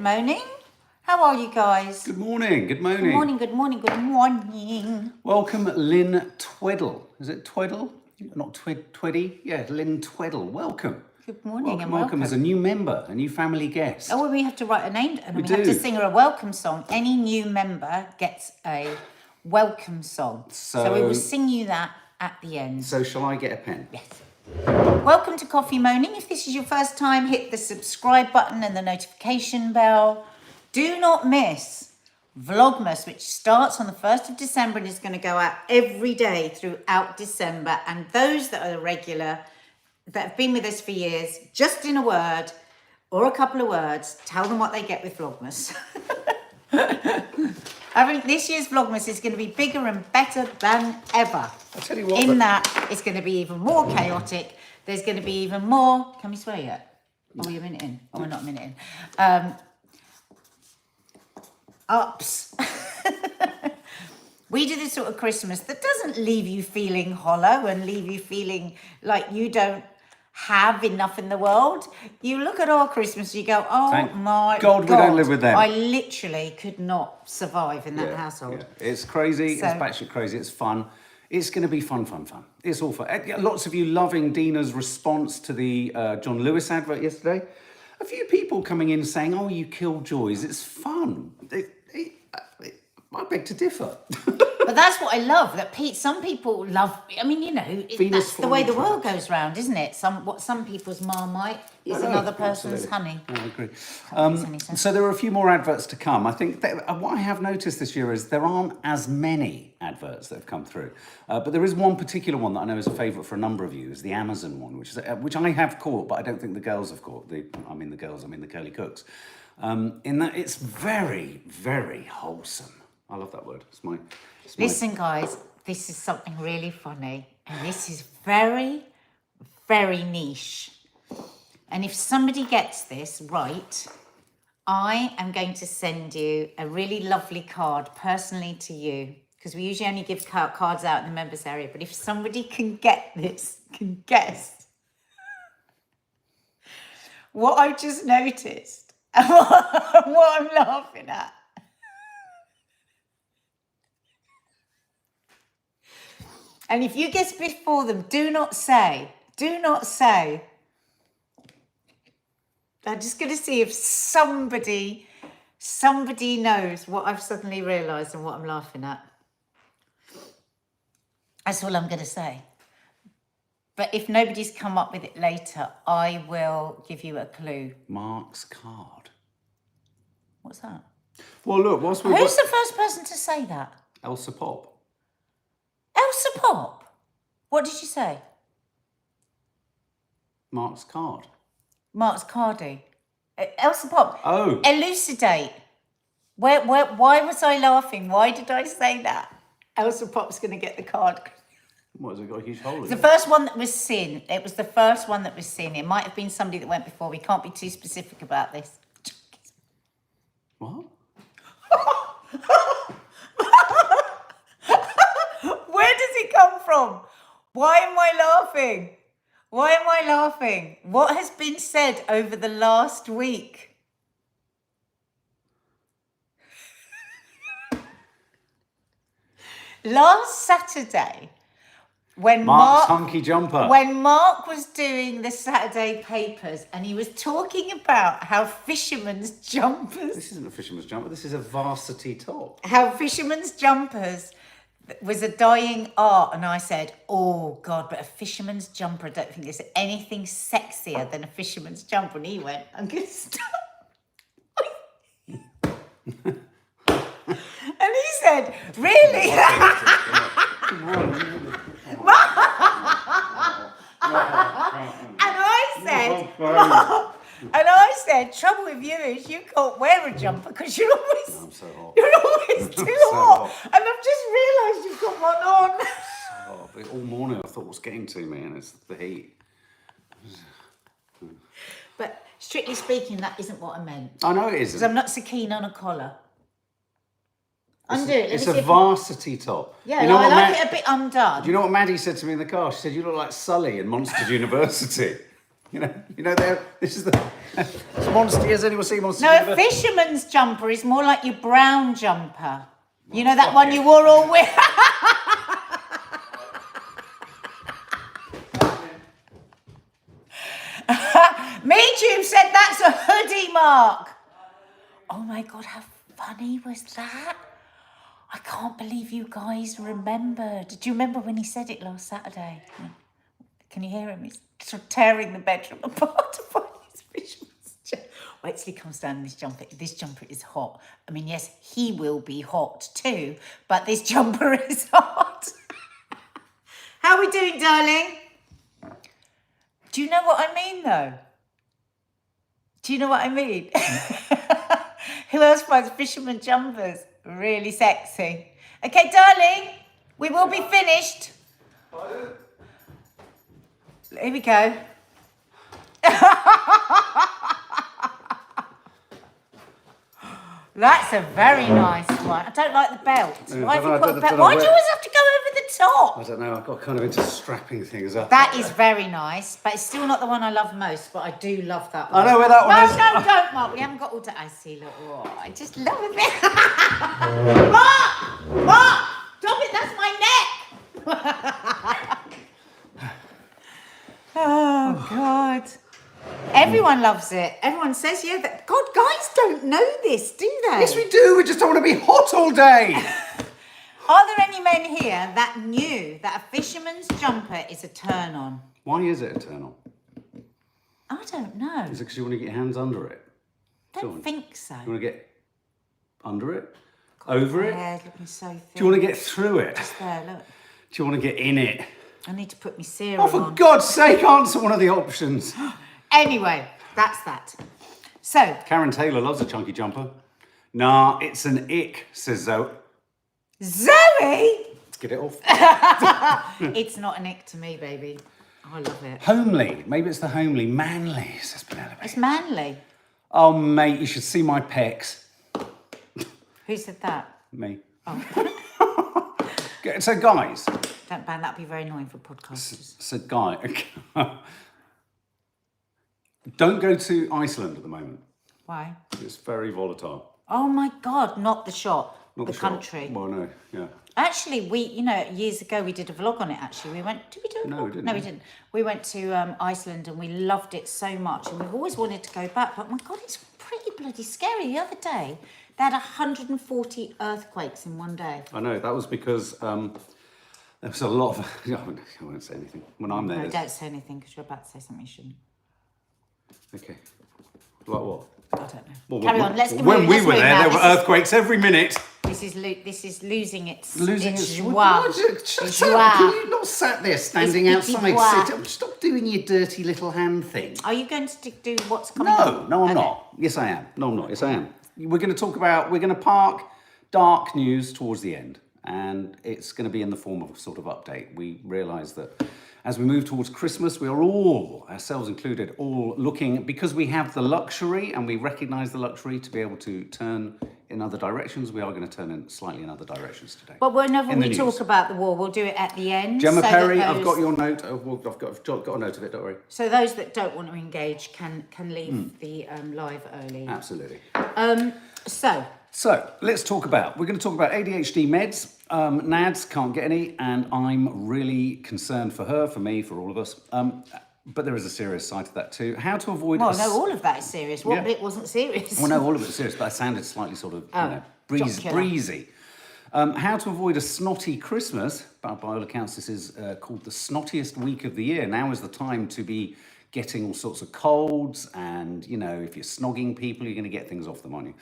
Good morning. How are you guys? Good morning. Good morning. Good morning, good morning, good morning. Welcome, Lynn Tweddle. Is it Tweddle? Not Tweddy? Yeah, Lynn Tweddle. Welcome. Good morning welcome, welcome as a new member, a new family guest. Oh, well, we have to write a name and we do. have to sing her a welcome song. Any new member gets a welcome song. So we will sing you that at the end. So shall I get a pen? Yes. Welcome to Coffee Moaning. If this is your first time, hit the subscribe button and the notification bell. Do not miss Vlogmas, which starts on the 1st of December and is going to go out every day throughout December. And those that are regular, that have been with us for years, just in a word or a couple of words, tell them what they get with Vlogmas. I think this year's Vlogmas is going to be bigger and better than ever. I'll tell you what. That, it's going to be even more chaotic. There's going to be even more... Can we swear yet? Are we a minute in? Oh, we're not a minute in. Ups. We do this sort of Christmas that doesn't leave you feeling hollow and leave you feeling like you don't have enough in the world. You look at our Christmas, you go, oh Thank my God we don't live with them. I literally could not survive in that household. Yeah. It's crazy, it's batshit crazy, it's fun. It's going to be fun. It's all fun. Lots of you loving Dina's response to the John Lewis advert yesterday. A few people coming in saying, oh, you killjoys, it's fun. I beg to differ. But that's what I love, that some people love, I mean, you know, that's the way the world goes round, isn't it? Some people's Marmite is another person's honey. I agree. So there are a few more adverts to come. I think what I have noticed this year is there aren't as many adverts that have come through. But there is one particular one that I know is a favourite for a number of you, is the Amazon one, which I have caught, but I don't think the girls have caught. I mean the curly cooks. In that it's very, very wholesome. I love that word. Listen, guys, this is something really funny, and this is very, very niche. And if somebody gets this right, I am going to send you a really lovely card personally to you, because we usually only give cards out in the members area. But if somebody can get this, can guess what I just noticed and what I'm laughing at. And if you guess before them, do not say. I'm just going to see if somebody knows what I've suddenly realised and what I'm laughing at. That's all I'm going to say. But if nobody's come up with it later, I will give you a clue. Mark's card. What's that? Well, look, who's the first person to say that? Elsa Pop. Elsa Pop? What did you say? Mark's card. Mark's cardy. Elsa Pop. Oh. Elucidate. Why was I laughing? Why did I say that? Elsa Pop's going to get the card. What, has it got a huge hole in it? The first one that was seen. It was the first one that was seen. It might have been somebody that went before. We can't be too specific about this. What? Where does it come from? Why am I laughing? What has been said over the last week? Last Saturday, when Mark's hunky jumper. When Mark was doing the Saturday papers and he was talking about how fishermen's jumpers... This isn't a fisherman's jumper, this is a varsity top. How fishermen's jumpers was a dying art, and I said, oh God, but a fisherman's jumper, I don't think there's anything sexier than a fisherman's jumper. And he went, I'm going to stop. And he said, really? And I said, trouble with you is you can't wear a jumper because you're always, I'm so hot. You're always too hot. And I've just realised you've got one on. So hot. All morning I thought what's getting to me, and it's the heat. But strictly speaking, that isn't what I meant. I know it isn't. Because I'm not so keen on a collar. Undo it. It's a varsity top. Yeah, I like it a bit undone. Do you know what Maddie said to me in the car? She said, you look like Sully in Monsters University. This is the it's Monster. Has anyone seen Monster? No, a fisherman's jumper is more like your brown jumper. You know that one you wore all winter? MeTube said that's a hoodie, Mark. Oh my God, how funny was that? I can't believe you guys remembered. Did you remember when he said it last Saturday? Can you hear him? He's sort of tearing the bedroom apart to find his fisherman's jumper. Wait till he comes down in this jumper. This jumper is hot. I mean, yes, he will be hot too, but this jumper is hot. How are we doing, darling? Do you know what I mean, though? Do you know what I mean? Who else finds fisherman jumpers really sexy? Okay, darling, we will be finished. Here we go. That's a very nice one. I don't like the belt. Why have you put a belt? Why do you always have to go over the top? I don't know. I've got kind of into strapping things up. That is very nice, but it's still not the one I love most. But I do love that one. I know where that one is. No, don't, Mark. We haven't got all to. I see. Look, oh, I just love it. Mark, stop it. That's my neck. Oh God. Everyone loves it. Everyone says, yeah, that God, guys don't know this, do they? Yes, we do. We just don't want to be hot all day. Are there any men here that knew that a fisherman's jumper is a turn on? Why is it a turn on? I don't know. Is it because you want to get your hands under it? Don't think so. You want to get under it? Over it? Hair's looking so thin. Do you want to get through it? Just there, look. Do you want to get in it? I need to put my serum Oh, for on. God's sake, answer one of the options. Anyway, that's that. So. Karen Taylor loves a chunky jumper. Nah, it's an ick, says Zoe. Zoe? Let's get it off. It's not an ick to me, baby. I love it. Homely. Maybe it's the homely. Manly, says Penelope. It's manly. Oh, mate, you should see my pecs. Who said that? Me. Oh. So, guys. Don't ban, that'd be very annoying for podcasters. So, don't go to Iceland at the moment. Why? It's very volatile. Oh my God, not the shop, Not the the shop. country. Well, no, yeah. Actually, years ago we did a vlog on it, actually. Did we do a vlog? No, we didn't. No, we didn't. We went to Iceland and we loved it so much and we've always wanted to go back. But my God, it's pretty bloody scary. The other day, they had 140 earthquakes in one day. I know, that was because there was a lot of... I won't say anything. When I'm there... No, don't say anything because you're about to say something you shouldn't. Okay. Like what? I don't know. Well, Carry on. Let's when we were there, there were earthquakes every minute. This is losing its joie. Its Can you not sat there standing It's outside? Stop doing your dirty little hand thing. Are you going to do what's coming up? No, I'm not. Yes, I am. No, I'm not. Yes, I am. We're going to park dark news towards the end. And it's going to be in the form of a sort of update. We realise that as we move towards Christmas, we are all, ourselves included, all looking, because we have the luxury and we recognise the luxury to be able to turn in other directions, we are going to turn in slightly in other directions today. But whenever we talk about the war, we'll do it at the end. Gemma Perry, I've got your note. I've got a note of it, don't worry. So those that don't want to engage can leave the live early. Absolutely. So let's talk about, we're going to talk about ADHD meds. Nads can't get any, and I'm really concerned for her, for me, for all of us. But there is a serious side to that too. How to avoid... Well, no, all of that is serious. What bit wasn't serious? Well, no, all of it's serious, but I sounded slightly sort of, breezy. How to avoid a snotty Christmas. By all accounts, this is called the snottiest week of the year. Now is the time to be getting all sorts of colds, and, you know, if you're snogging people, you're going to get things off them, aren't you?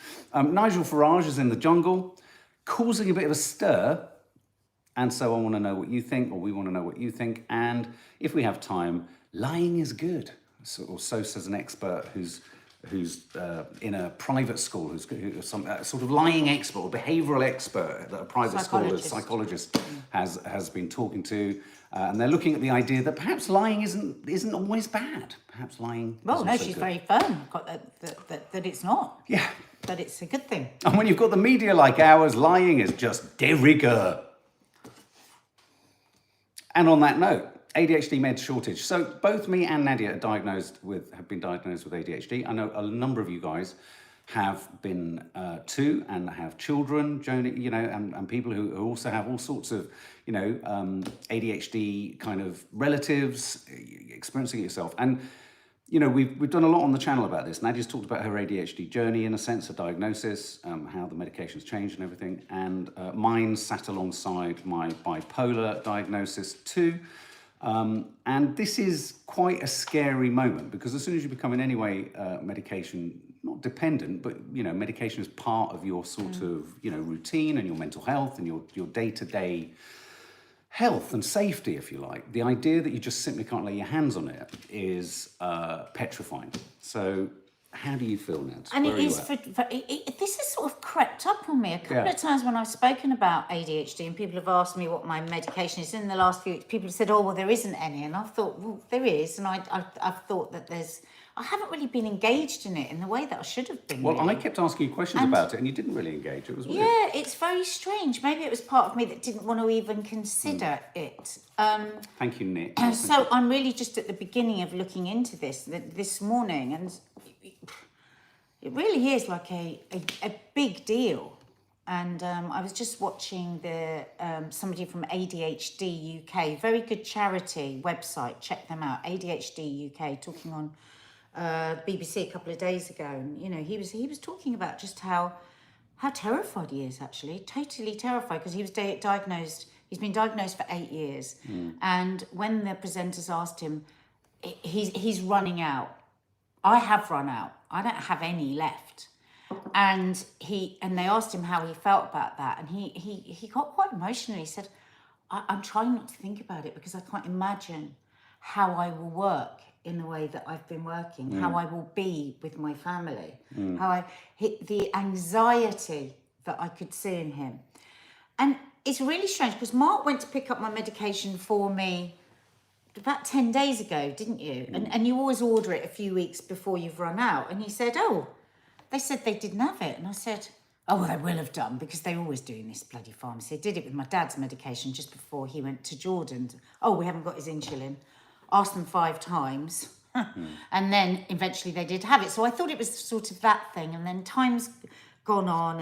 Nigel Farage is in the jungle, causing a bit of a stir, and so I want to know what you think, or we want to know what you think, and if we have time, lying is good. So says an expert who's in a private school, who's some sort of lying expert or behavioural expert that a private school, a psychologist has been talking to, and they're looking at the idea that perhaps lying isn't always bad. Perhaps lying. Well, no, she's very firm that it's not. Yeah. That it's a good thing. And when you've got the media like ours, lying is just de rigueur. And on that note, ADHD med shortage. So both me and Nadia have been diagnosed with ADHD. I know a number of you guys have been too, and have children, Joni, you know, and people who also have all sorts of, you know, ADHD kind of relatives, experiencing it yourself. And, you know, we've done a lot on the channel about this. Nadia's talked about her ADHD journey, in a sense, a diagnosis, how the medication's changed and everything. And mine sat alongside my bipolar diagnosis too. And this is quite a scary moment, because as soon as you become in any way medication, not dependent, but, you know, medication is part of your sort of, you know, routine and your mental health and your day-to-day health and safety, if you like. The idea that you just simply can't lay your hands on it is petrifying. So how do you feel, Ned? And it is, this has sort of crept up on me a couple of times when I've spoken about ADHD, and people have asked me what my medication is. In the last few weeks, people have said, oh, well, there isn't any. And I've thought, well, there is. And I've thought that I haven't really been engaged in it in the way that I should have been. Well, really. I kept asking you questions about it, and you didn't really engage. It was weird. Yeah, it's very strange. Maybe it was part of me that didn't want to even consider it. Thank you, Nick. So I'm really just at the beginning of looking into this morning, and it really is like a big deal. And I was just watching somebody from ADHD UK, very good charity website, check them out, ADHD UK, talking on BBC a couple of days ago. And, you know, he was talking about just how terrified he is, actually, totally terrified, because he was diagnosed, he's been diagnosed for 8 years. And when the presenters asked him, he's running out. I have run out. I don't have any left. And they asked him how he felt about that, and he got quite emotional. He said, I'm trying not to think about it, because I can't imagine how I will work in the way that I've been working, how I will be with my family, how I hit the anxiety that I could see in him. And it's really strange, because Mark went to pick up my medication for me about 10 days ago, didn't you? And you always order it a few weeks before you've run out. And he said, oh, they said they didn't have it. And I said, oh, well, they will have done, because they're always doing this bloody pharmacy. They did it with my dad's medication just before he went to Jordan. Oh, we haven't got his insulin. Asked them 5 times. And then eventually they did have it. So I thought it was sort of that thing. And then time's gone on.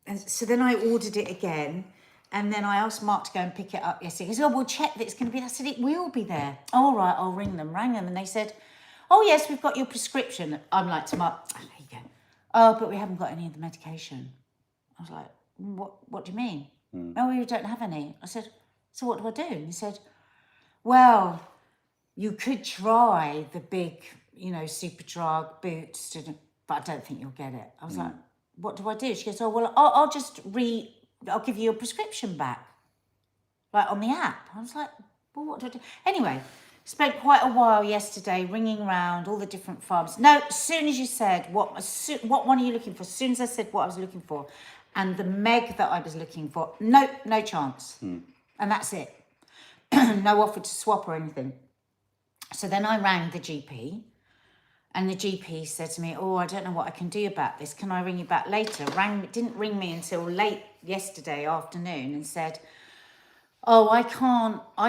And so then I ordered it again. And then I asked Mark to go and pick it up yesterday. He said, oh, we'll check that it's going to be there. I said, it will be there. All right, I'll ring them. Rang them. And they said, oh, yes, we've got your prescription. I'm like to Mark, oh, there you go. Oh, but we haven't got any of the medication. I was like, what do you mean? Oh, we don't have any. I said, so what do I do? And he said, well, you could try the big, you know, Superdrug Boots, but I don't think you'll get it. I was like, what do I do? She goes, oh, well, I'll give you your prescription back, like on the app. I was like, well, what do I do? Anyway, spent quite a while yesterday ringing around all the different pharmacies. No, as soon as you said, what one are you looking for? As soon as I said what I was looking for, and the Meg that I was looking for, no chance. And that's it. No offer to swap or anything. So then I rang the GP, and the GP said to me, oh, I don't know what I can do about this. Can I ring you back later? Didn't ring me until late yesterday afternoon, and said, oh, I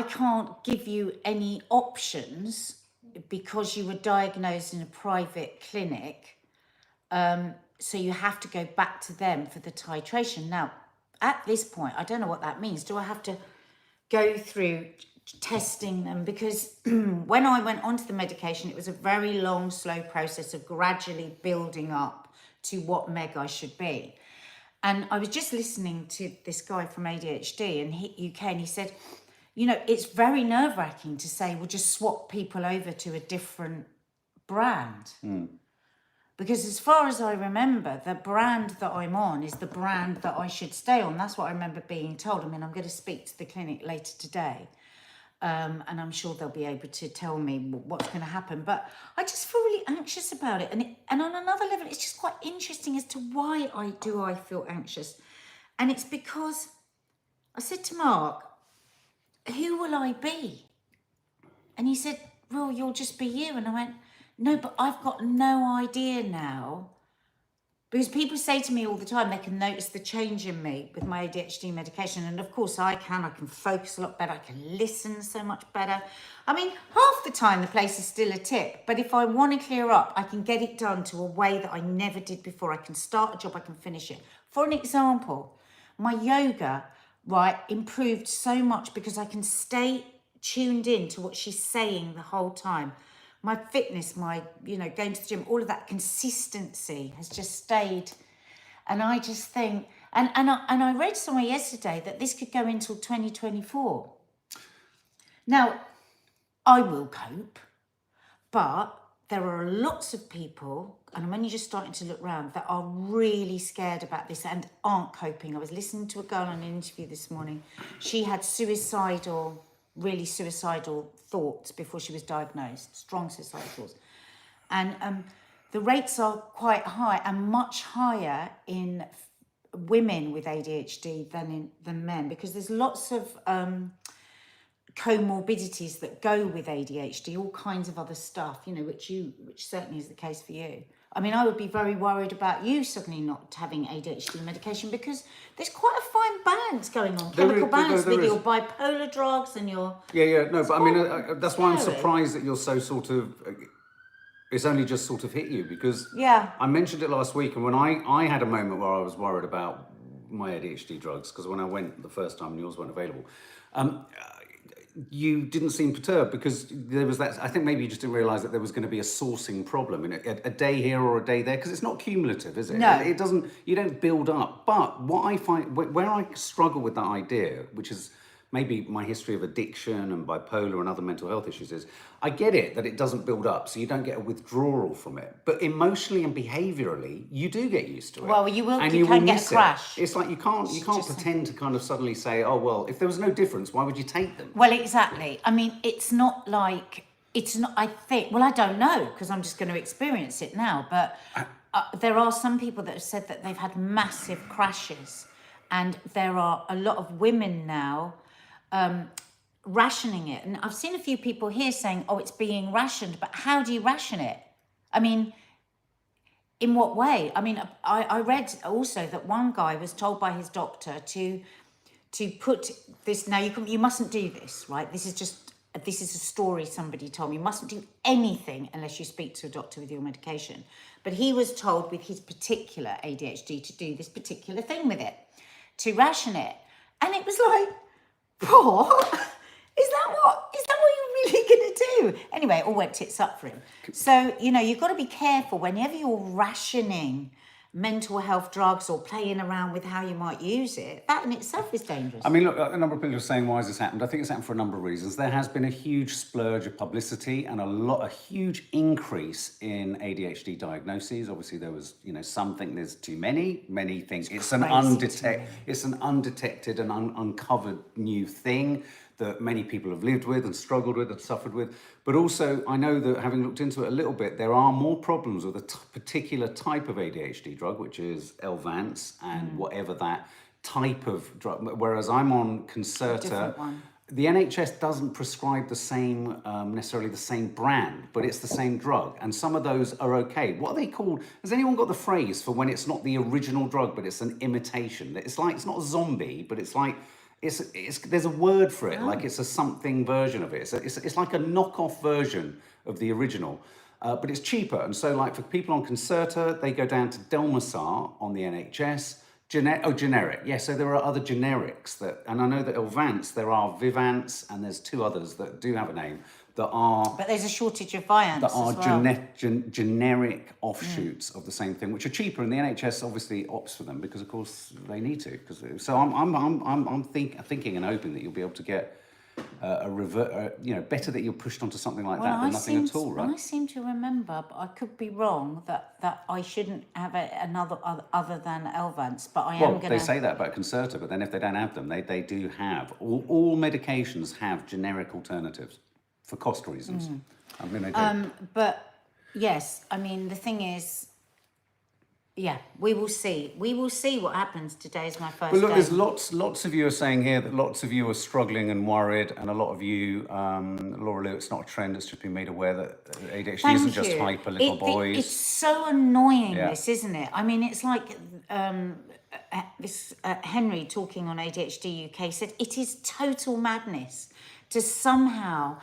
can't give you any options because you were diagnosed in a private clinic. So you have to go back to them for the titration. Now, at this point, I don't know what that means. Do I have to go through testing them? Because when I went onto the medication, it was a very long, slow process of gradually building up to what Meg I should be. And I was just listening to this guy from ADHD in UK, and he said, you know, it's very nerve-wracking to say, well, just swap people over to a different brand. Because as far as I remember, the brand that I'm on is the brand that I should stay on. That's what I remember being told. I mean, I'm going to speak to the clinic later today. And I'm sure they'll be able to tell me what's going to happen. But I just feel really anxious about it. And on another level, it's just quite interesting as to why I feel anxious. And it's because I said to Mark, who will I be? And he said, well, you'll just be you. And I went, no, but I've got no idea now Because people say to me all the time, they can notice the change in me with my ADHD medication. And of course I can focus a lot better. I can listen so much better. I mean, half the time the place is still a tip, but if I want to clear up, I can get it done to a way that I never did before. I can start a job, I can finish it. For an example, my yoga, right, improved so much because I can stay tuned in to what she's saying the whole time. My fitness, my, going to the gym, all of that consistency has just stayed. And I just think, and I read somewhere yesterday that this could go until 2024. Now, I will cope, but there are lots of people, and I'm only just starting to look around, that are really scared about this and aren't coping. I was listening to a girl on an interview this morning. She had really suicidal thoughts before she was diagnosed, strong suicidal thoughts. And the rates are quite high and much higher in women with ADHD than men, because there's lots of comorbidities that go with ADHD, all kinds of other stuff, which certainly is the case for you. I mean, I would be very worried about you suddenly not having ADHD medication, because there's quite a fine balance going on, chemical balance with your bipolar drugs and your... No, but I mean, that's why I'm surprised that you're so sort of... It's only just sort of hit you, because I mentioned it last week, and when I had a moment where I was worried about my ADHD drugs, because when I went the first time, yours weren't available. You didn't seem perturbed, because there was that. I think maybe you just didn't realise that there was going to be a sourcing problem in a day here or a day there, because it's not cumulative, is it? No, it doesn't. You don't build up. But what I find, where I struggle with that idea, which is maybe my history of addiction and bipolar and other mental health issues, is I get it that it doesn't build up, so you don't get a withdrawal from it. But emotionally and behaviourally, you do get used to it. Well, you can get a crash. It's like you can't pretend to kind of suddenly say, oh, well, if there was no difference, why would you take them? Well, exactly. I mean, I think, well, I don't know, because I'm just going to experience it now. But there are some people that have said that they've had massive crashes. And there are a lot of women now rationing it. And I've seen a few people here saying, oh, it's being rationed. But how do you ration it? I mean, in what way? I mean, I read also that one guy was told by his doctor to put this, now you mustn't do this, right? This is a story somebody told me. You mustn't do anything unless you speak to a doctor with your medication. But he was told with his particular ADHD to do this particular thing with it, to ration it. And it was like, what? Is that what you're really going to do? Anyway, it all went tits up for him. So, you've got to be careful whenever you're rationing mental health drugs or playing around with how you might use it. That in itself is dangerous. I mean, look, a number of people are saying, why has this happened? I think it's happened for a number of reasons. There has been a huge splurge of publicity and a huge increase in ADHD diagnoses. Obviously, there was, some think there's too many. Many think it's an undetected and uncovered new thing that many people have lived with and struggled with and suffered with. But also, I know that having looked into it a little bit, there are more problems with a particular type of ADHD drug, which is Elvance and whatever that type of drug. Whereas I'm on Concerta. The NHS doesn't prescribe the same, necessarily the same brand, but it's the same drug. And some of those are okay. What are they called? Has anyone got the phrase for when it's not the original drug, but it's an imitation? It's not a zombie, but it's like, there's a word for it, like it's a something version of it. It's like a knockoff version of the original, but it's cheaper. And so, like, for people on Concerta, they go down to Delmasar on the NHS. Generic. Yeah, so there are other generics and I know that Elvance, there are Vivance, and there's two others that do have a name that are... But there's a shortage of Vyance that are as well. Generic offshoots of the same thing, which are cheaper, and the NHS obviously opts for them because, of course, they need to. So I'm thinking and hoping that you'll be able to get better that you're pushed onto something like that than nothing at all, right? I seem to remember, but I could be wrong, that I shouldn't have another other than Elvance, but I am going to... Well, they say that about Concerta, but then if they don't have them, they do have... All medications have generic alternatives for cost reasons. I mean, they do. But, yes, I mean, the thing is, yeah, we will see. We will see what happens. Today is my first But look, day. there's lots of you are saying here that lots of you are struggling and worried, and a lot of you, Laura Lou, it's not a trend, it's just been made aware that ADHD Thank isn't just you. hyper little boys. It's so annoying, Yeah. this, isn't it? I mean, it's like Henry talking on ADHD UK said, it is total madness to somehow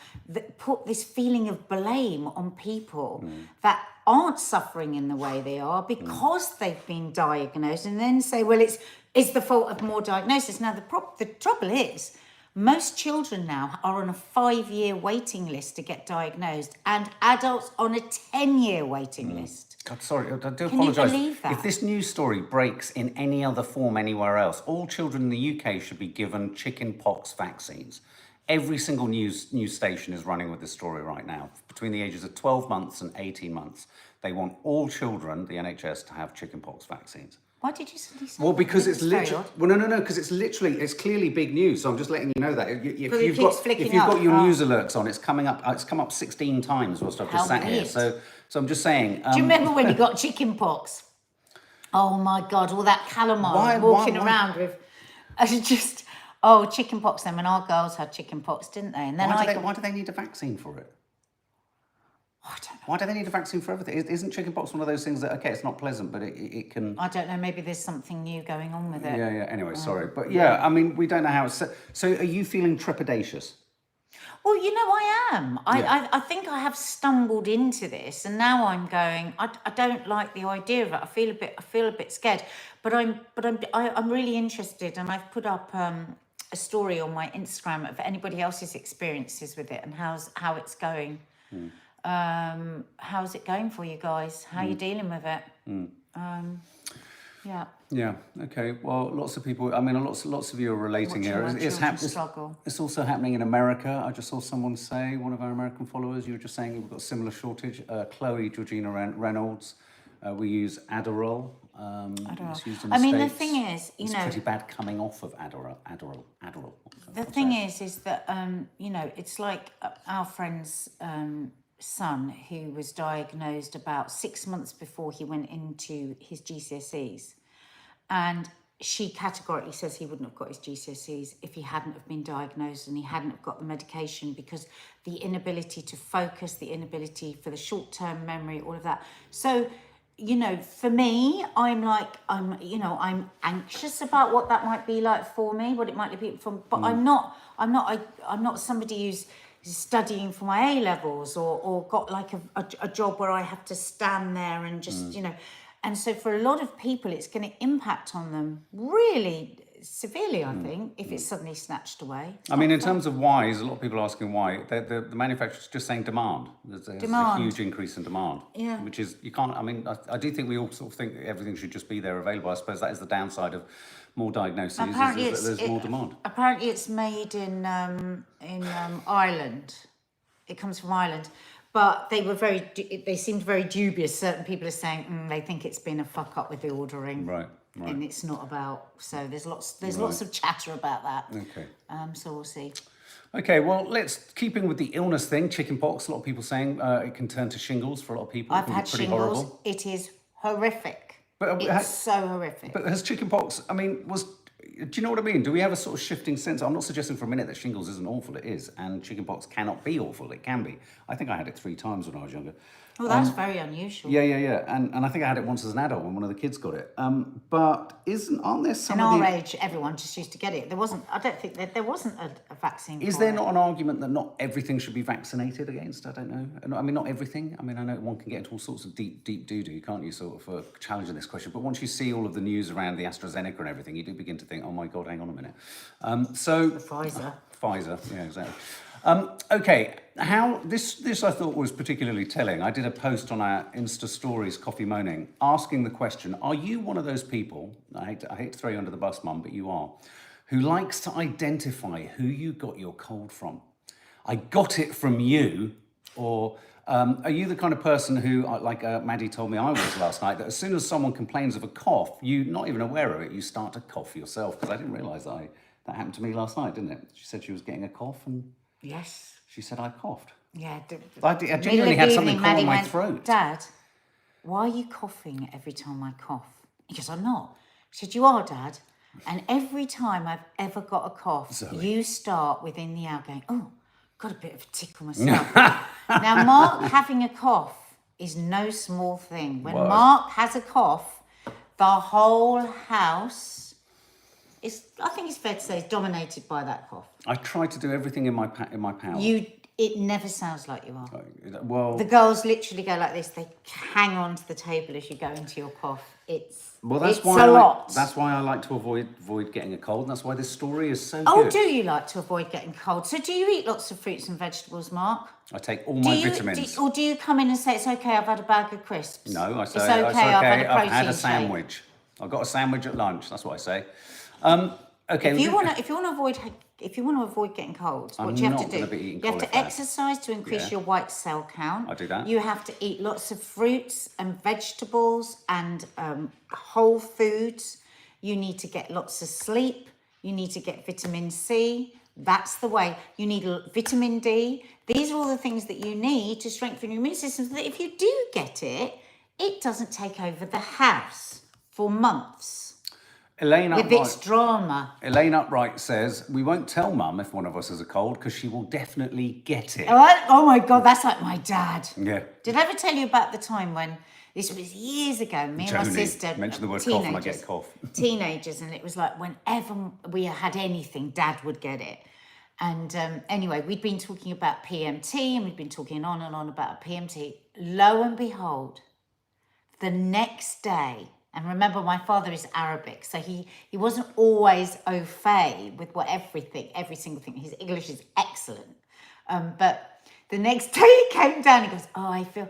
put this feeling of blame on people that aren't suffering in the way they are because they've been diagnosed, and then say, well, it's the fault of more diagnosis. Now, the trouble is, most children now are on a 5-year waiting list to get diagnosed, and adults on a 10-year waiting list. God, sorry, I do Can you apologise. believe that? If this news story breaks in any other form anywhere else, all children in the UK should be given chicken pox vaccines. Every single news station is running with this story right now. Between the ages of 12 months and 18 months, they want all children, the NHS, to have chicken pox vaccines. Why did you suddenly say Well, that? because This it's is very literally... odd. Well, no, because it's clearly big news, so I'm just letting you know that. If But it you've keeps got, flicking if you've got up. your Oh. news alerts on, it's come up 16 times whilst I've just How sat here. weird. So I'm just saying... Do you remember when you got chicken pox? Oh my God, all that calamine Why- walking why- around with... I just... Oh, chicken pox then, when our girls had chicken pox, didn't they? And then Why do they need a vaccine for it? I don't know. Why do they need a vaccine for everything? Isn't chickenpox one of those things that, okay, it's not pleasant, but it can... I don't know, maybe there's something new going on with it. Yeah. Anyway, sorry. But yeah, I mean, we don't know how it's... So are you feeling trepidatious? Well, you know, I am. Yeah. I think I have stumbled into this, and now I'm going. I don't like the idea of it. I feel a bit scared. But I'm really interested, and I've put up a story on my Instagram of anybody else's experiences with it and how it's going. How's it going for you guys? How are you dealing with it? Yeah. Yeah. Okay. Well, lots of people. I mean, lots of you are relating Watching here. our It's children struggle. It's also happening in America. I just saw someone say, one of our American followers, you were just saying we've got a similar shortage. Chloe Georgina Reynolds. We use Adderall. It's used in the I mean, the States. thing is, it's pretty bad coming off of Adderall. The thing is that it's like our friend's son who was diagnosed about 6 months before he went into his GCSEs, and she categorically says he wouldn't have got his GCSEs if he hadn't have been diagnosed and he hadn't have got the medication, because the inability to focus, the inability for the short-term memory, all of that. So, for me, I'm anxious about what that might be like for me, what it might be from, but I'm not somebody who's studying for my A levels or got like a job where I have to stand there and just, and so for a lot of people, it's going to impact on them really severely, I think, if it's suddenly snatched away. I mean, in terms of why, there's a lot of people asking why. The manufacturer's just saying demand. There's a huge increase in demand. Yeah. Which is, you can't, I mean, I do think we all sort of think that everything should just be there available. I suppose that is the downside of more diagnoses, is that there's more demand. Apparently it's made in Ireland. It comes from Ireland. But they seemed very dubious. Certain people are saying they think it's been a fuck up with the ordering. Right. And it's not about, so there's lots of chatter about that. Okay. So we'll see. Okay, well, let's keeping with the illness thing, chickenpox. A lot of people saying it can turn to shingles for a lot of people. I've had pretty shingles. horrible. It is horrific. But it's so horrific. But has chickenpox? I mean, do you know what I mean? Do we have a sort of shifting sense? I'm not suggesting for a minute that shingles isn't awful. It is, and chickenpox cannot be awful. It can be. I think I had it 3 times when I was younger. Well, that's very unusual. Yeah. And I think I had it once as an adult when one of the kids got it. But aren't there some In of our the... age, everyone just used to get it. I don't think there wasn't a vaccine. Is for there it. not an argument that not everything should be vaccinated against? I don't know. I mean, not everything. I mean, I know one can get into all sorts of deep doo-doo, can't you, sort of, challenging this question. But once you see all of the news around the AstraZeneca and everything, you do begin to think, oh my God, hang on a minute. The Pfizer. Pfizer, yeah, exactly. Okay, this I thought was particularly telling. I did a post on our Insta Stories, Coffee Moaning, asking the question, are you one of those people, I hate to throw you under the bus, Mum, but you are, who likes to identify who you got your cold from? I got it from you, or are you the kind of person who, like Maddie told me I was last night, that as soon as someone complains of a cough, you, not even aware of it, you start to cough yourself? Because I didn't realise that happened to me last night, didn't it? She said she was getting a cough and... Yes. She said I coughed. Yeah. I genuinely had something caught in my throat. Dad, why are you coughing every time I cough? He goes, I'm not. I said, you are, Dad. And every time I've ever got a cough, Zoe. you start within the hour going, oh, got a bit of a tickle myself. Now, Mark having a cough is no small thing. When Mark has a cough, the whole house is, I think it's fair to say, is dominated by that cough. I try to do everything in my power. It never sounds like you are. Well, The girls literally go like this. They hang on to the table as you go into your cough. It's a lot. That's why I like to avoid getting a cold. And that's why this story is so Oh, good. do you like to avoid getting cold? So do you eat lots of fruits and vegetables, Mark? I take all my vitamins. Or do you come in and say, it's okay, I've had a bag of crisps? No, I say, it's okay, I've had a sandwich. I've got a sandwich at lunch. That's what I say. Okay. If you want to avoid getting cold, what do you have to do? You have to exercise to increase your white cell count. I do that. You have to eat lots of fruits and vegetables and whole foods. You need to get lots of sleep. You need to get vitamin C. That's the way. You need vitamin D. These are all the things that you need to strengthen your immune system so that if you do get it, it doesn't take over the house for months. Elaine with its drama. Elaine Upright says, we won't tell Mum if one of us has a cold because she will definitely get it. Oh my God, that's like my dad. Yeah. Did I ever tell you about the time when, this was years ago, me and my sister, mention the word cough and I get cough. Teenagers, and it was like whenever we had anything, Dad would get it. And anyway, we'd been talking about PMT and we'd been talking on and on about PMT. Lo and behold, the next day, and remember, my father is Arabic, so he wasn't always au fait with every single thing. His English is excellent. But the next day he came down, he goes, oh, I feel...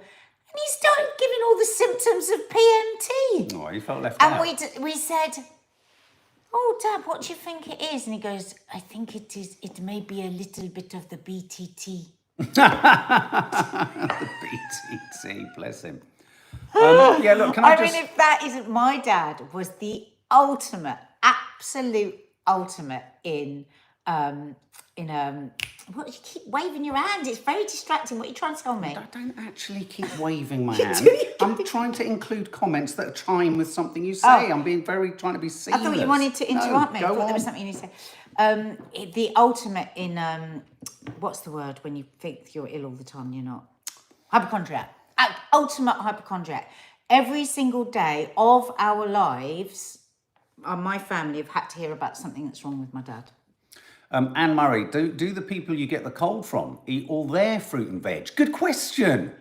And he started giving all the symptoms of PMT. Oh, you felt left out. And we said, oh, Dad, what do you think it is? And he goes, I think it may be a little bit of the BTT. The BTT, bless him. Yeah, look, can I mean, if that isn't, my dad was the absolute ultimate in what, you keep waving your hand, it's very distracting. What are you trying to tell me? I don't actually keep waving my hand. I'm trying to include comments that chime with something you say. I'm being trying to be seamless. I thought you wanted to interrupt me. I thought there was something you need to say. The ultimate in, what's the word when you think you're ill all the time and you're not? Hypochondriac. Ultimate hypochondriac. Every single day of our lives, my family have had to hear about something that's wrong with my dad. Anne Murray, do the people you get the cold from eat all their fruit and veg? Good question.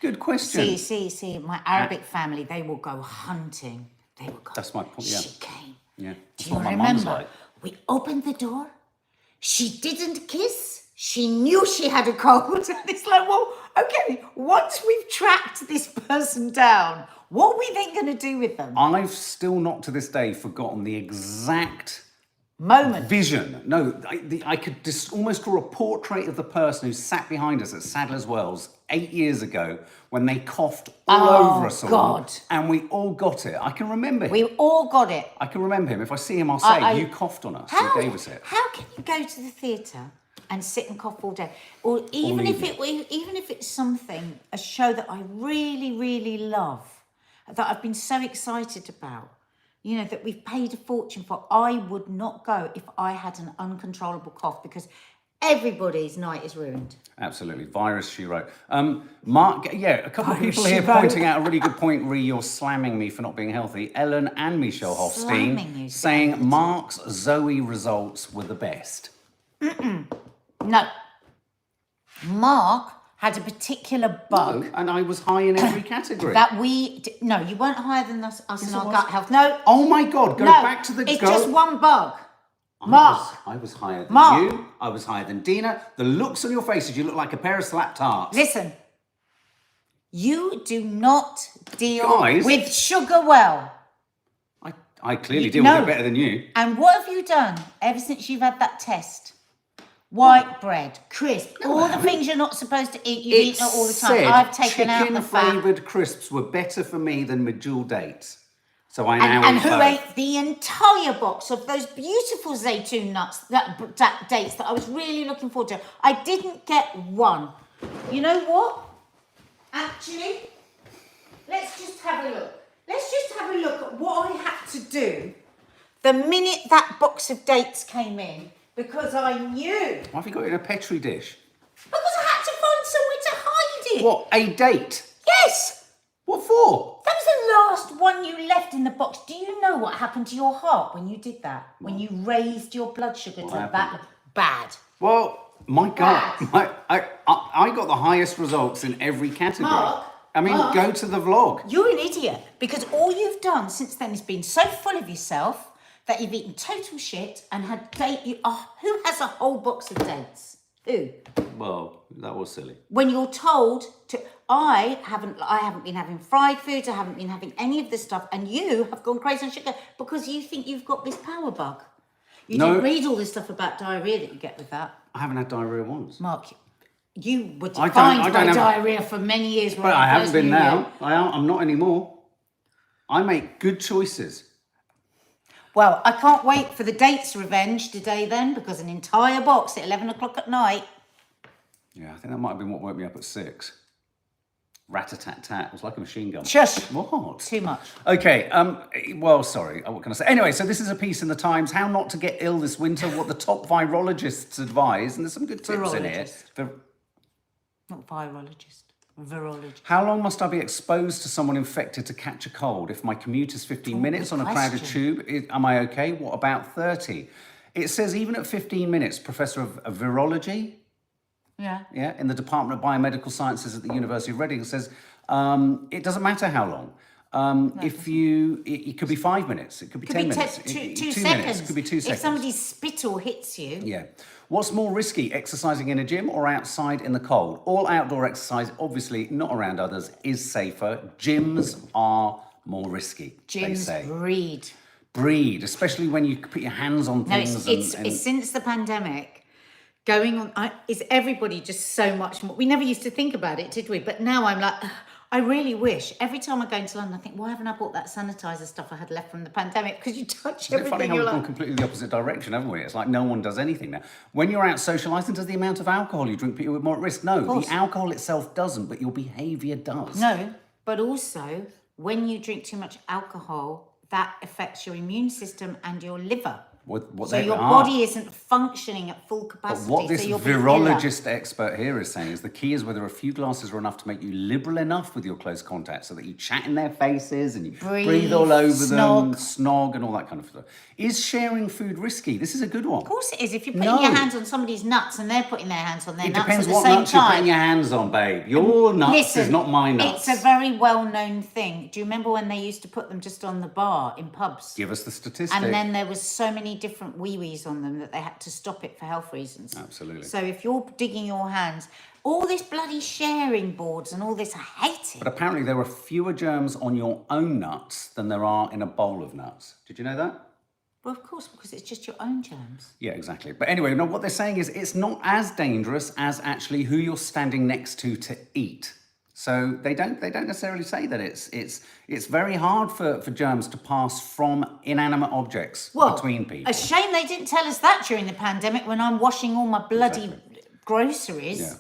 Good question. See, my Arabic family, they will go hunting. They will go. That's my point, yeah. She came. Yeah. Do you remember? We opened the door. She didn't kiss. She knew she had a cold. And it's like, well, okay, once we've tracked this person down, what are we then going to do with them? I've still not to this day forgotten the exact moment. Vision. No, I could almost draw a portrait of the person who sat behind us at Sadler's Wells 8 years ago when they coughed all over us all. God. And we all got it. I can remember him. We all got it. I can remember him. If I see him, I'll say, you coughed on us. You gave us it. How can you go to the theatre and sit and cough all day? Or even if it's something, a show that I really, really love, that I've been so excited about, you know, that we've paid a fortune for, I would not go if I had an uncontrollable cough because everybody's night is ruined. Absolutely. Virus, she wrote. Mark, yeah, a couple of people here pointing out a really good point, Ree, you're slamming me for not being healthy. Ellen and Michelle Hofstein saying Mark's Zoe results were the best. No. Mark had a particular bug. No, and I was high in every category. No, you weren't higher than us in our gut health. No. Oh my God, go back to the... It's just one bug. Mark. I was higher than you. I was higher than Dina. The looks on your faces, you look like a pair of slap tarts. Listen, you do not deal with sugar well. I clearly deal with it better than you. And what have you done ever since you've had that test? White bread, crisp, all the things you're not supposed to eat, you've eaten it all the time. I've taken out the fat. Chicken-flavoured crisps were better for me than medjool dates. So I now and who ate the entire box of those beautiful zaytun nuts, dates that I was really looking forward to. I didn't get one. You know what? Actually, let's just have a look. Let's just have a look at what I had to do the minute that box of dates came in, because I knew. Why have you got it in a Petri dish? Because I had to find somewhere to hide it. What, a date? Yes. What for? That was the last one you left in the box. Do you know what happened to your heart when you did that? When you raised your blood sugar to that? Bad. Well, my God, I got the highest results in every category. Mark, go to the vlog. You're an idiot, because all you've done since then is been so full of yourself that you've eaten total shit and had who has a whole box of dates? Who? Well, that was silly. When you're told to, I haven't been having fried foods, I haven't been having any of this stuff, and you have gone crazy on sugar because you think you've got this power bug. You didn't read all this stuff about diarrhea that you get with that. I haven't had diarrhea once. Mark, you were defined by diarrhea for many years. But I haven't been now. I'm not anymore. I make good choices. Well, I can't wait for the dates revenge today then, because an entire box at 11 o'clock at night. Yeah, I think that might have been what woke me up at 6. Rat-a-tat-tat. It was like a machine gun. Shush. What? Too much. Okay, well, sorry. What can I say? Anyway, so this is a piece in the Times, how not to get ill this winter, what the top virologists advise, and there's some good tips in here. Not virologist. Virologist. How long must I be exposed to someone infected to catch a cold? If my commute is 15 minutes on a crowded tube, am I okay? What about 30? It says even at 15 minutes, Professor of Virology, in the Department of Biomedical Sciences at the University of Reading says it doesn't matter how long. It could be 5 minutes, it could be 10 minutes, 2 seconds. Minutes, it could be 2 seconds. If somebody's spittle hits you. Yeah. What's more risky, exercising in a gym or outside in the cold? All outdoor exercise, obviously not around others, is safer. Gyms are more risky, they say. Gyms breed, especially when you put your hands on things. It's since the pandemic going on. Is everybody just so much more? We never used to think about it, did we? But now I'm like, I really wish. Every time I go into London, I think, why haven't I bought that sanitizer stuff I had left from the pandemic? Because you touch everything. It's funny how we've gone completely the opposite direction, haven't we? It's like no one does anything now. When you're out socialising, does the amount of alcohol you drink put you more at risk? No, the alcohol itself doesn't, but your behaviour does. No, but also when you drink too much alcohol, that affects your immune system and your liver. So your body isn't functioning at full capacity. But what this virologist expert here is saying is the key is whether a few glasses are enough to make you liberal enough with your close contacts so that you chat in their faces and you breathe all over them, snog and all that kind of stuff. Is sharing food risky? This is a good one. Of course it is. If you're putting your hands on somebody's nuts and they're putting their hands on their nuts at the same time. It depends what nuts you're putting your hands on, babe. Your nuts is not my nuts. It's a very well-known thing. Do you remember when they used to put them just on the bar in pubs? Give us the statistic. And then there was so many different wee-wees on them that they had to stop it for health reasons. Absolutely. So if you're digging your hands, all this bloody sharing boards and all this, I hate it. But apparently there are fewer germs on your own nuts than there are in a bowl of nuts. Did you know that? Well, of course, because it's just your own germs. Yeah, exactly. But anyway, no, what they're saying is it's not as dangerous as actually who you're standing next to eat. So they don't necessarily say that it's very hard for germs to pass from inanimate objects between people. A shame they didn't tell us that during the pandemic when I'm washing all my bloody groceries. Yeah.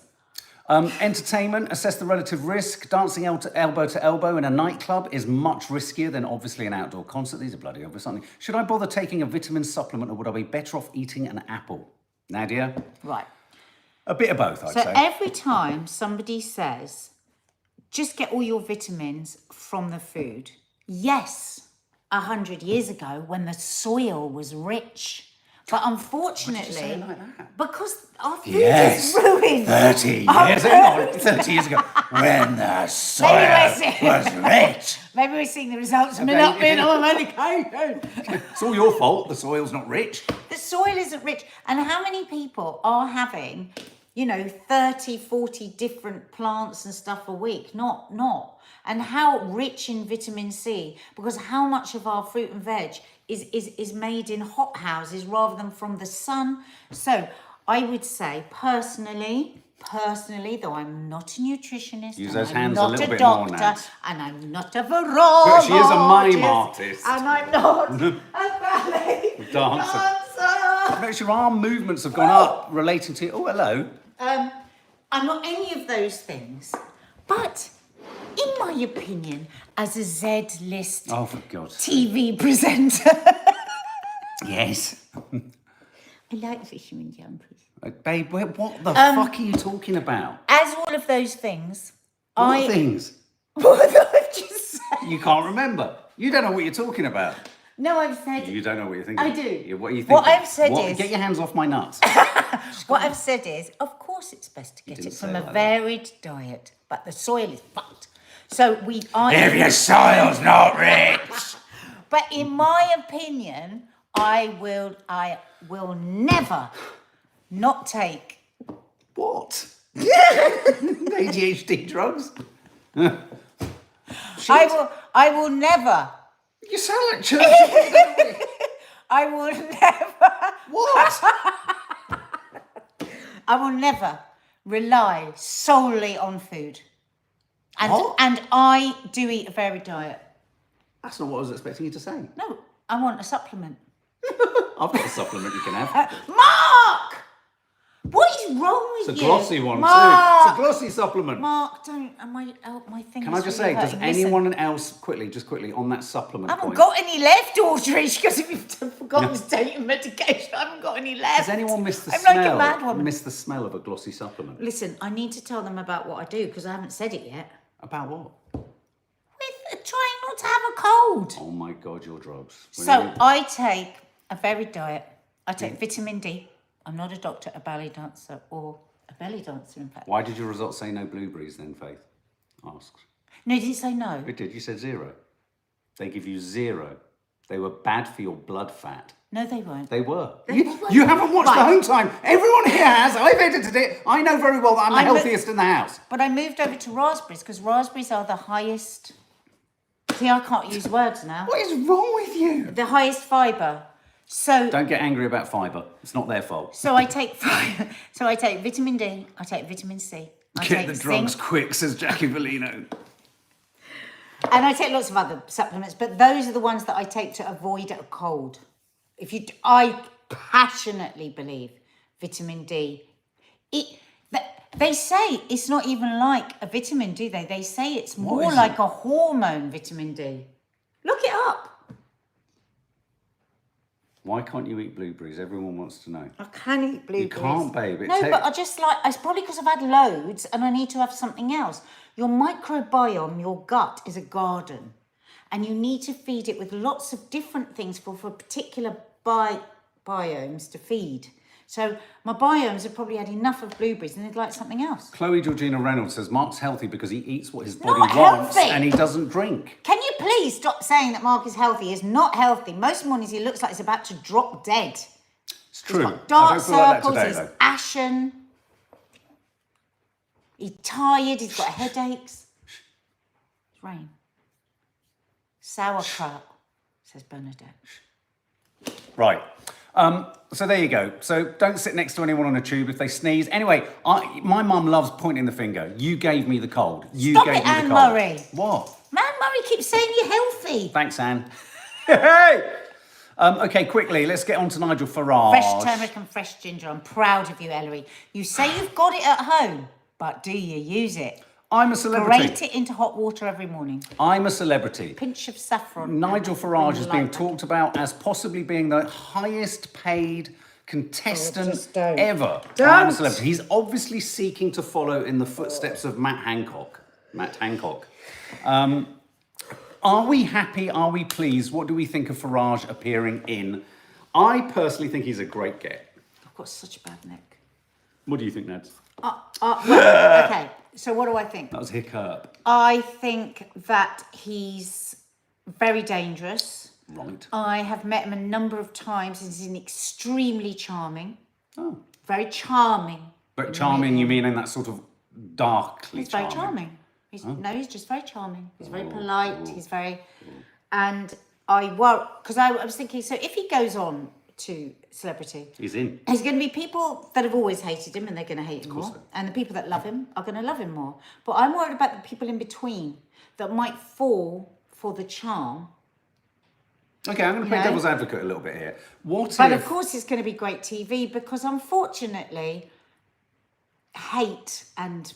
Entertainment, assess the relative risk. Dancing elbow to elbow in a nightclub is much riskier than obviously an outdoor concert. These are bloody obvious, aren't they? Should I bother taking a vitamin supplement or would I be better off eating an apple? Nadia? Right. A bit of both, I'd say. So every time somebody says, just get all your vitamins from the food. Yes, 100 years ago when the soil was rich. But unfortunately, why did you say it like that? Because our food is ruined. 30 years ago. 30 years ago, when the soil was rich. Maybe we're seeing the results of me not being on medication. It's all your fault. The soil's not rich. The soil isn't rich. And how many people are having, 30, 40 different plants and stuff a week? Not. And how rich in vitamin C, because how much of our fruit and veg is made in hot houses rather than from the sun. So I would say personally, though I'm not a nutritionist, use those I'm hands not a little bit doctor, more now. and I'm not a virologist. But she is a mime artist. And I'm not a ballet dancer. Notice your arm movements have gone up relating to... Oh, hello. I'm not any of those things. But in my opinion, as a Z-list Oh, for God's sake. TV presenter, Yes. I like fisherman jumpers. Babe, what the fuck are you talking about? As all of those things, What things? What I've just said. You can't remember. You don't know what you're talking about. No, I've said. You don't know what you're thinking. I do. Yeah, what are you thinking? What I've said is. Get your hands off my nuts. What I've said is, of course, it's best to get didn't it say from a it like that. varied diet, but the soil is fucked. So we are. If your soil's not rich. But in my opinion, I will never not take. What? ADHD drugs? I will never. You sound like church. I will never. What? I will never rely solely on food. And What? and I do eat a varied diet. That's not what I was expecting you to say. No, I want a supplement. I've got a supplement you can have. Mark! What is wrong with It's a you? glossy one Mark! too. It's a glossy supplement. Mark, don't. My thing. Can I just say, does anyone else quickly on that supplement I haven't point? got any left, Audrey. She goes, if you've forgotten to take your medication, I haven't got any left. Has anyone missed the I'm smell? like a mad woman. Missed the smell of a glossy supplement? Listen, I need to tell them about what I do because I haven't said it yet. About what? With trying not to have a cold. Oh my God, your drugs. So I take a varied diet. I take vitamin D. I'm not a doctor, a ballet dancer, or a belly dancer, in fact. Why did your results say no blueberries then, Faith? Asks. No, you didn't say no. It did. You said 0. They give you 0. They were bad for your blood fat. No, they weren't. They were. They weren't. You haven't watched Right. the home time. Everyone here has. I've edited it. I know very well that I'm the I'm a- healthiest in the house. But I moved over to raspberries because raspberries are the highest. See, I can't use words now. What is wrong with you? The highest fibre. So Don't get angry about fibre. It's not their fault. I take fibre. So I take vitamin D. I take vitamin C. I Get take the drugs zinc, quick, says Jackie Bellino. and I take lots of other supplements. But those are the ones that I take to avoid a cold. I passionately believe vitamin D. They say it's not even like a vitamin, do they? They say it's more is like it? a hormone, vitamin D. Look it up. Why can't you eat blueberries? Everyone wants to know. I can eat blueberries. You can't, babe. No, but I just like, it's probably because I've had loads and I need to have something else. Your microbiome, your gut is a garden and you need to feed it with lots of different things for particular biomes to feed. So my biomes have probably had enough of blueberries and they'd like something else. Chloe Georgina Reynolds says Mark's healthy because he eats what his body Not wants healthy. and he doesn't drink. Can you please stop saying that Mark is healthy? He's not healthy. Most mornings he looks like he's about to drop dead. It's true. He's got dark I don't feel like that circles, today, he's though. ashen. He's tired, he's got headaches. It's rain. Sauerkraut, says Bernadette. Right. So there you go. So don't sit next to anyone on a tube if they sneeze. Anyway, my mum loves pointing the finger. You gave me the cold. You Stop gave it, me Anne the cold. Murray. What? Man, Murray keeps saying you're healthy. Thanks, Anne. Hey! Okay, quickly, let's get on to Nigel Farage. Fresh turmeric and fresh ginger. I'm proud of you, Ellery. You say you've got it at home, but do you use it? I'm a celebrity. Grate it into hot water every morning. I'm a celebrity. Pinch of saffron. Nigel and Farage bring is the being light back talked about as possibly being the highest paid contestant just don't. ever. Don't. I'm a celebrity. He's obviously seeking to follow in the footsteps of Matt Hancock. Are we happy? Are we pleased? What do we think of Farage appearing in? I personally think he's a great get. I've got such a bad neck. What do you think, Ned? Well, okay, so what do I think? That was hiccup. I think that he's very dangerous. Right. I have met him a number of times and he's extremely charming. Oh. Very charming. But charming, you mean in that sort of darkly He's very charming. No, he's just very charming. He's very polite. He's very... And because I was thinking, so if he goes on to celebrity, He's in. there's going to be people that have always hated him and they're going to hate him more. so. And the people that love him are going to love him more. But I'm worried about the people in between that might fall for the charm. Okay, I'm going to play know? devil's advocate a little bit here. What But if... of course it's going to be great TV because unfortunately hate and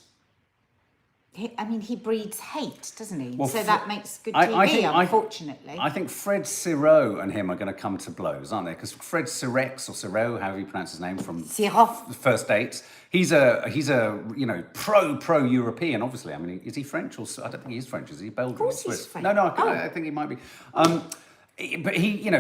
He breeds hate, doesn't he? Well, so that makes good TV, unfortunately. I think Fred Ciro and him are going to come to blows, aren't they? Because Fred Cirex or Ciro, however you pronounce his name, from First Dates, he's a pro-European, obviously. I mean, is he French or I don't think he is French. Is he Belgian? Of course or Swiss? He's French. No, I think he might be. But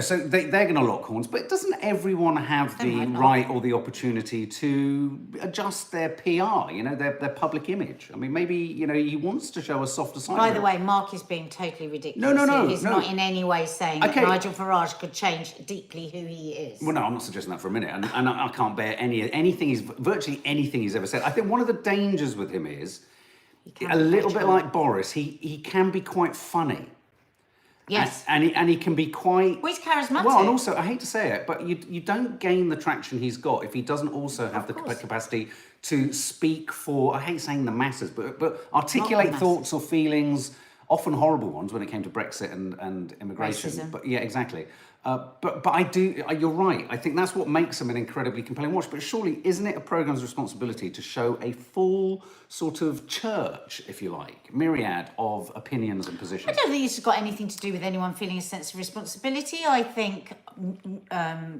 so they're going to lock horns. But doesn't everyone have the right or the opportunity to adjust their PR? Their public image. I mean, maybe he wants to show a softer side. By the way, Mark is being totally ridiculous. No. He's not in any way saying that Nigel Farage could change deeply who he is. Well, no, I'm not suggesting that for a minute, and I can't bear virtually anything he's ever said. I think one of the dangers with him is a little bit like Boris. He can be quite funny. Yes. And he can be quite... Well, he's charismatic. Well, and also, I hate to say it, but you don't gain the traction he's got if he doesn't also have the capacity to speak for, I hate saying the masses, but articulate thoughts or feelings, often horrible ones when it came to Brexit and immigration. Racism. But yeah, exactly. But I do, you're right. I think that's what makes him an incredibly compelling watch. But surely, isn't it a programme's responsibility to show a full sort of church, if you like, myriad of opinions and positions? I don't think it's got anything to do with anyone feeling a sense of responsibility. I think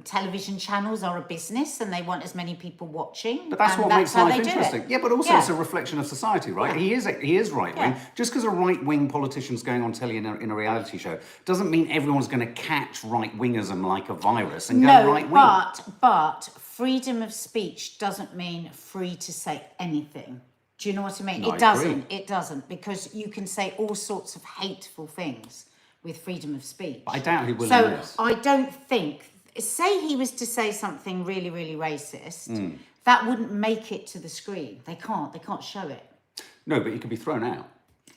television channels are a business and they want as many people watching. But that's what makes life interesting. Yeah, but also it's a reflection of society, right? Yeah. He is right-wing. Yeah. Just because a right-wing politician's going on telly in a reality show doesn't mean everyone's going to catch right-wingism like a virus and go right-wing. But freedom of speech doesn't mean free to say anything. Do you know what I mean? No, It doesn't, because you can say all sorts of hateful things with freedom of speech. But I doubt he will. So I don't think, say he was to say something really, really racist, that wouldn't make it to the screen. They can't show it. No, but he could be thrown out.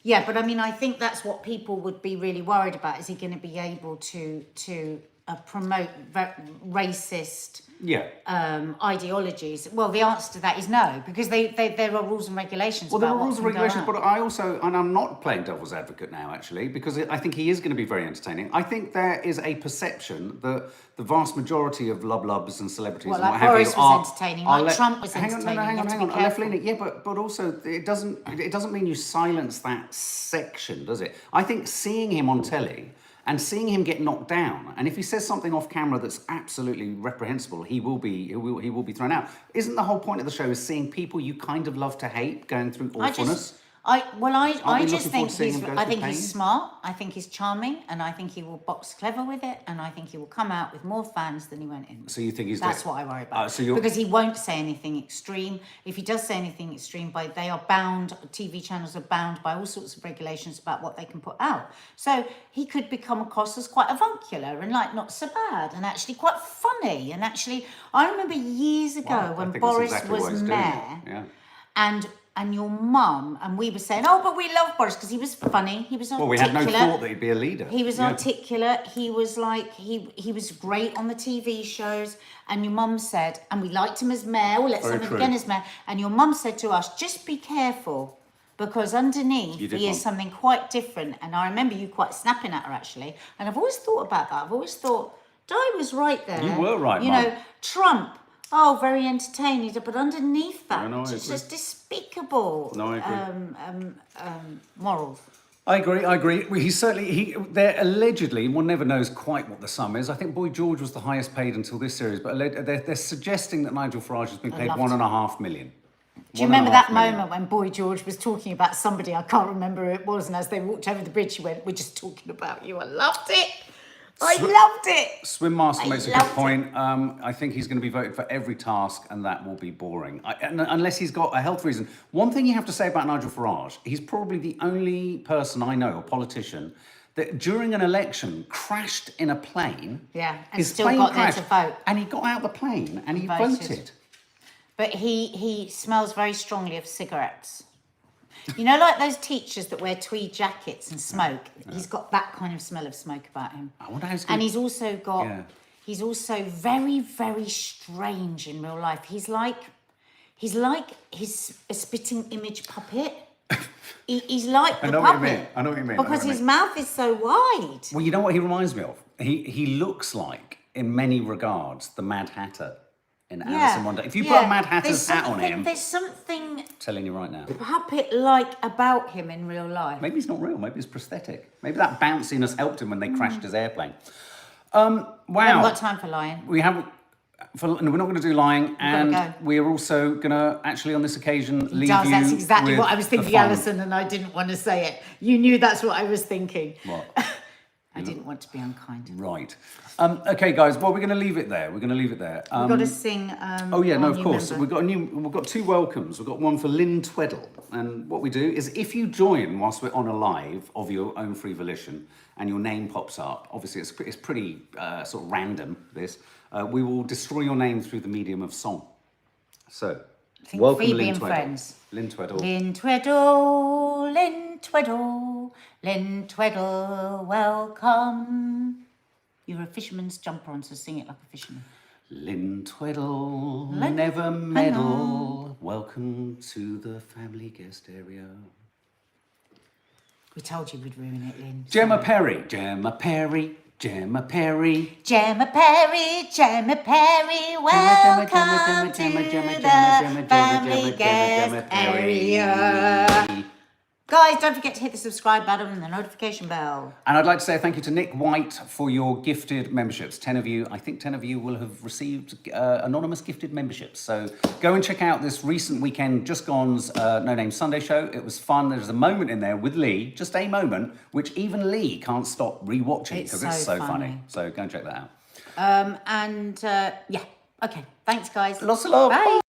Yeah, but I mean, I think that's what people would be really worried about. Is he going to be able to promote racist ideologies? Well, the answer to that is no, because there are rules and regulations. Well, there are rules and regulations, but I also, and I'm not playing devil's advocate now, actually, because I think he is going to be very entertaining. I think there is a perception that the vast majority of lubs and celebrities and what have you Boris was entertaining, like Trump was entertaining. Hang on. Left-leaning, yeah, but also it doesn't mean you silence that section, does it? I think seeing him on telly and seeing him get knocked down, and if he says something off camera that's absolutely reprehensible, he will be thrown out. Isn't the whole point of the show is seeing people you kind of love to hate going through awfulness? I just think he's smart. I think he's charming, and I think he will box clever with it, and I think he will come out with more fans than he went in. So you think that's what I worry about? Because he won't say anything extreme. If he does say anything extreme, they are bound. TV channels are bound by all sorts of regulations about what they can put out. So he could become across as quite avuncular and like not so bad, and actually quite funny. And actually, I remember years ago when Boris was mayor, and your mum, and we were saying, oh, but we love Boris because he was funny, he was articulate. Well, we had no thought that he'd be a leader. He was articulate, he was like, he was great on the TV shows, and your mum said, and we liked him as mayor, let's have him again as mayor, and your mum said to us, just be careful, because underneath he is something quite different. And I remember you quite snapping at her, actually, and I've always thought about that. I've always thought, Di was right there. You were right, Mum. Trump, very entertaining, but underneath that, it's just despicable morals. I agree. Well, they're allegedly, one never knows quite what the sum is. I think Boy George was the highest paid until this series, but they're suggesting that Nigel Farage has been paid $1.5 million. Do you remember that moment when Boy George was talking about somebody, I can't remember who it was, and as they walked over the bridge, he went, we're just talking about you. I loved it. I loved it. Swim Master makes a good point. I think he's going to be voted for every task, and that will be boring. Unless he's got a health reason. One thing you have to say about Nigel Farage, he's probably the only person I know, a politician, that during an election crashed in a plane. Yeah, and still got there to vote. And he got out of the plane and he voted. But he smells very strongly of cigarettes. You know, like those teachers that wear tweed jackets and smoke. He's got that kind of smell of smoke about him. I wonder how he's and he's also got. Yeah. He's also very, very strange in real life. He's like a spitting image puppet. He's like the puppet. I know what you mean. Because his mouth is so wide. Well, you know what he reminds me of? He looks like, in many regards, the Mad Hatter. in Alice in Wonderland. If you put a Mad Hatter's hat on him, there's something telling you right now, puppet-like about him in real life. maybe he's not real. Maybe it's prosthetic. Maybe that bounciness helped him when they crashed his airplane. Wow. We haven't got time for lying. We haven't. We're not going to do lying, and go. we are also going to actually on this occasion leave you. That's exactly with what I was thinking, the fun. Alison, and I didn't want to say it. You knew that's what I was thinking. What? I didn't want to be unkind. Right. Okay, guys. Well, we're going to leave it there. We've got to sing. Oh yeah, no, Our of New course. Member. We've got two welcomes. We've got one for Lynn Tweddle, and what we do is if you join whilst we're on a live of your own free volition, and your name pops up. Obviously, it's pretty sort of random. This we will destroy your name through the medium of song. So, welcome Phoebe Lynn and Tweddle. Friends. Lynn Tweddle. Lynn Tweddle, Lynn Tweddle, Lynn Tweddle, welcome. You're a fisherman's jumper on, so sing it like a fisherman. Lynn Tweddle, Lynn- never meddle. Welcome to the family guest area. We told you we'd ruin it, Lynn. Gemma Perry, Gemma Perry, Gemma Perry. Gemma Perry, Gemma Perry, welcome to the family guest area. Guys, don't forget to hit the subscribe button and the notification bell. And I'd like to say thank you to Nick White for your gifted memberships. 10 of you, I think 10 of you will have received anonymous gifted memberships. So go and check out this recent weekend, just gone's No Name Sunday show. It was fun. There's a moment in there with Lee, just a moment, which even Lee can't stop rewatching because it's so funny. So go and check that out. Yeah, okay. Thanks, guys. Lots of love. Bye.